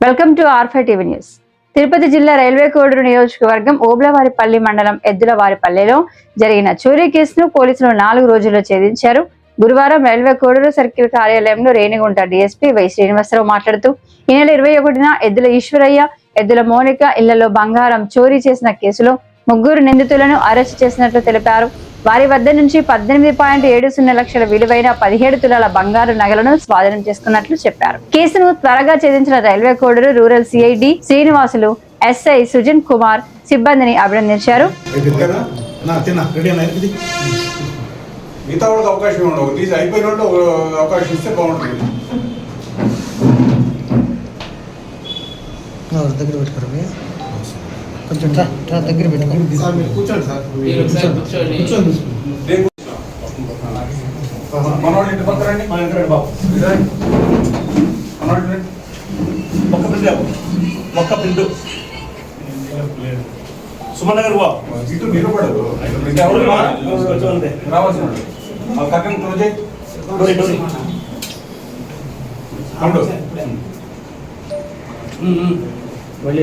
Welcome to R5 TV news. Tirupati జిల్లా railway Koduru నియోజకవర్గం ఓబ్లవారిపల్లి మండలం ఎద్దులవారిపల్లెలో జరిగిన చోరీ కేసును పోలీసులు 4 రోజుల్లో ఛేదించారు. గురువారం రైల్వే కోడూరు సర్కిల్ కార్యాలయంలో రేణిగుంట డీఎస్పీ వై శ్రీనివాసరావు మాట్లాడుతూ ఈ నెల 21న ఎద్దుల ఈశ్వరయ్య, ఎద్దుల మోనిక ఇళ్లలో బంగారం చోరీ చేసిన కేసులో 3 నిందితులను అరెస్టు చేసినట్లు తెలిపారు. వారి వద్ద నుంచి 18.70 లక్షల విలువైన 17 తులాల బంగారు నగలను స్వాధీనం చేసుకున్నట్లు చెప్పారు. కేసును త్వరగా ఛేదించిన railway Koduru rural CID Srinivasulu, SI Sujan Kumar సిబ్బందిని అభినందించారు. కొంచెం దగ్గర పెట్టుకోండి. కూర్చోండి సార్. మనోడి ఇంటి పక్కన రండి. మన ఇంటి బాబు మనోడి ఒక్క బిందు సుమన్ నగర్ బాబు ఇటు మీరు పడదు రావాల్సిన కట్టం క్లోజ్ అయ్యి మళ్ళీ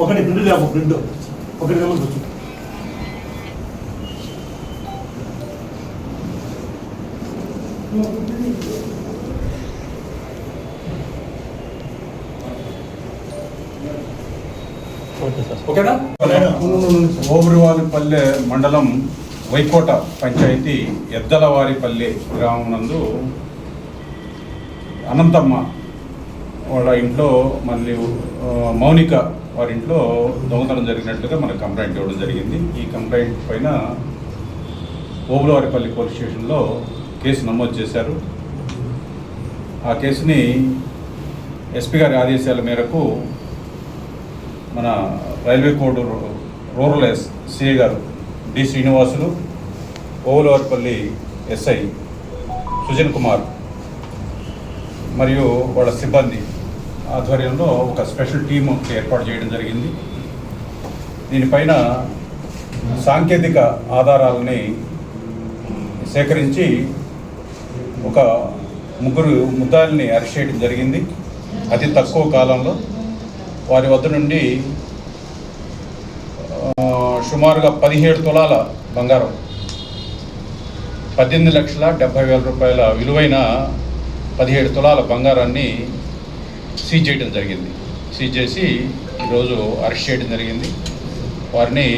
ఒకటి బిందు లేవు బిందు ఒకటి ఓకేనా. ఓబురువారిపల్లె మండలం వైకోట పంచాయతీ ఎద్దలవారిపల్లె గ్రామం నందు అనంతమ్మ వాళ్ళ ఇంట్లో మళ్ళీ మౌనిక వారింట్లో దొంగతనం జరిగినట్లుగా మనకు కంప్లైంట్ ఇవ్వడం జరిగింది. ఈ కంప్లైంట్ పైన ఓబులవారిపల్లి పోలీస్ స్టేషన్లో కేసు నమోదు చేశారు. ఆ కేసుని ఎస్పీ గారి ఆదేశాల మేరకు మన రైల్వే కోడూరు రూరల్ సిఐ గారు డి శ్రీనివాసులు, ఓబులవారిపల్లి ఎస్ఐ సుజన్ కుమార్ మరియు వాళ్ళ సిబ్బంది ఆధ్వర్యంలో ఒక స్పెషల్ టీమ్ ఏర్పాటు చేయడం జరిగింది. దీనిపైన సాంకేతిక ఆధారాలని సేకరించి ఒక 3 ముద్దాయిల్ని అరెస్ట్ చేయడం జరిగింది. అతి తక్కువ కాలంలో వారి వద్ద నుండి సుమారుగా 17 తులాల బంగారం, 18,70,000 రూపాయల విలువైన 17 తులాల బంగారాన్ని సీజ్ చేయడం జరిగింది. సీజ్ చేసి ఈరోజు అరెస్ట్ చేయడం జరిగింది. వారిని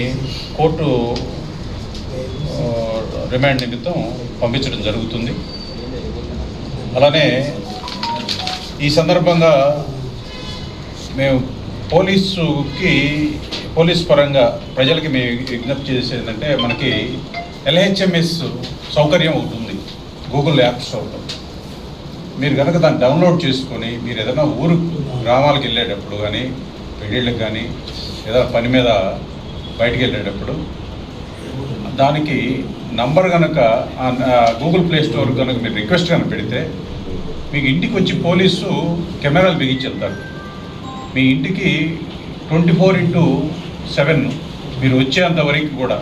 కోర్టు రిమాండ్ నిమిత్తం పంపించడం జరుగుతుంది. అలానే ఈ సందర్భంగా మేము పోలీస్ పరంగా ప్రజలకి మేము విజ్ఞప్తి చేసేది ఏంటంటే, మనకి LHMS సౌకర్యం అవుతుంది గూగుల్ యాప్ స్టోర్లో. మీరు కనుక దాన్ని డౌన్లోడ్ చేసుకొని మీరు ఏదైనా గ్రామాలకు వెళ్ళేటప్పుడు కానీ, పెళ్ళిళ్ళకి కానీ, ఏదైనా పని మీద బయటికి వెళ్ళేటప్పుడు దానికి నంబర్ కనుక గూగుల్ ప్లే స్టోర్ కనుక మీరు రిక్వెస్ట్ కనుక పెడితే మీకు ఇంటికి వచ్చి పోలీసు కెమెరాలు బిగించి వెళ్తారు. మీ ఇంటికి 24/7 మీరు వచ్చేంతవరకు కూడా,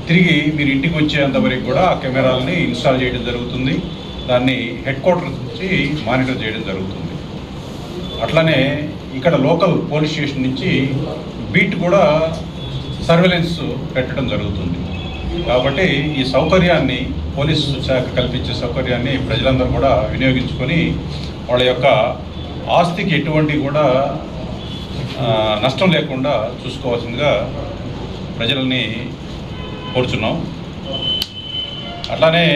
తిరిగి మీరు ఇంటికి వచ్చేంతవరకు కూడా ఆ కెమెరాలని ఇన్స్టాల్ చేయడం జరుగుతుంది. దాన్ని హెడ్ క్వార్టర్ నుంచి మానిటర్ చేయడం జరుగుతుంది. అట్లనే ఇక్కడ లోకల్ పోలీస్ స్టేషన్ నుంచి బీట్ కూడా సర్వేలెన్స్ పెట్టడం జరుగుతుంది. కాబట్టి ఈ సౌకర్యాన్ని, పోలీసు శాఖ కల్పించే సౌకర్యాన్ని ప్రజలందరూ కూడా వినియోగించుకొని వాళ్ళ యొక్క ఆస్తికి ఎటువంటి కూడా నష్టం లేకుండా చూసుకోవాల్సిందిగా ప్రజల్ని కోరుచున్నాం. అట్లానే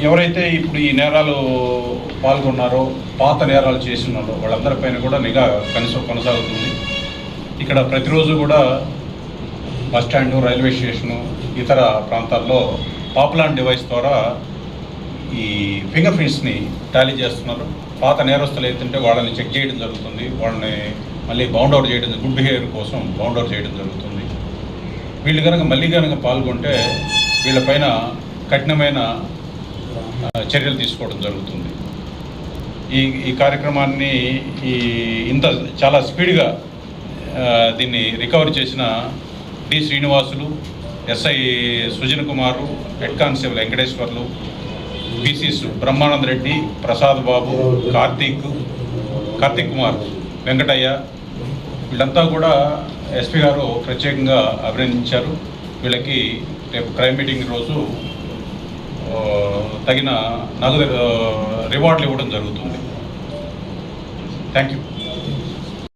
ఎవరైతే ఇప్పుడు ఈ నేరాలు పాల్గొన్నారో, పాత నేరాలు చేస్తున్నారో వాళ్ళందరిపైన కూడా నిఘా కొనసాగుతుంది. ఇక్కడ ప్రతిరోజు కూడా బస్టాండు, రైల్వే స్టేషను, ఇతర ప్రాంతాల్లో పాపులార్ డివైస్ ద్వారా ఈ ఫింగర్ ప్రింట్స్ని టాలీ చేస్తున్నారు. పాత నేరస్తులు ఏంటంటే వాళ్ళని చెక్ చేయడం జరుగుతుంది. వాళ్ళని మళ్ళీ బౌండ్ అవుట్ చేయడం, గుడ్ బిహేవియర్ కోసం బౌండ్ అవుట్ చేయడం జరుగుతుంది. వీళ్ళు కనుక మళ్ళీ పాల్గొంటే వీళ్ళపైన కఠినమైన చర్యలు తీసుకోవడం జరుగుతుంది. ఈ కార్యక్రమాన్ని చాలా స్పీడ్గా దీన్ని రికవర్ చేసిన D Srinivasulu, SI Sujan Kumar, head constable Venkateswarlu, PCs Brahmananda Reddy, Prasad Babu, Karthik Kumar, Venkataiah, వీళ్ళంతా కూడా ఎస్పీ గారు ప్రత్యేకంగా అభినందించారు. వీళ్ళకి రేపు క్రైమ్ మీటింగ్ రోజు తగిన నగదు రివార్డులు ఇవ్వడం జరుగుతుంది. Thank you.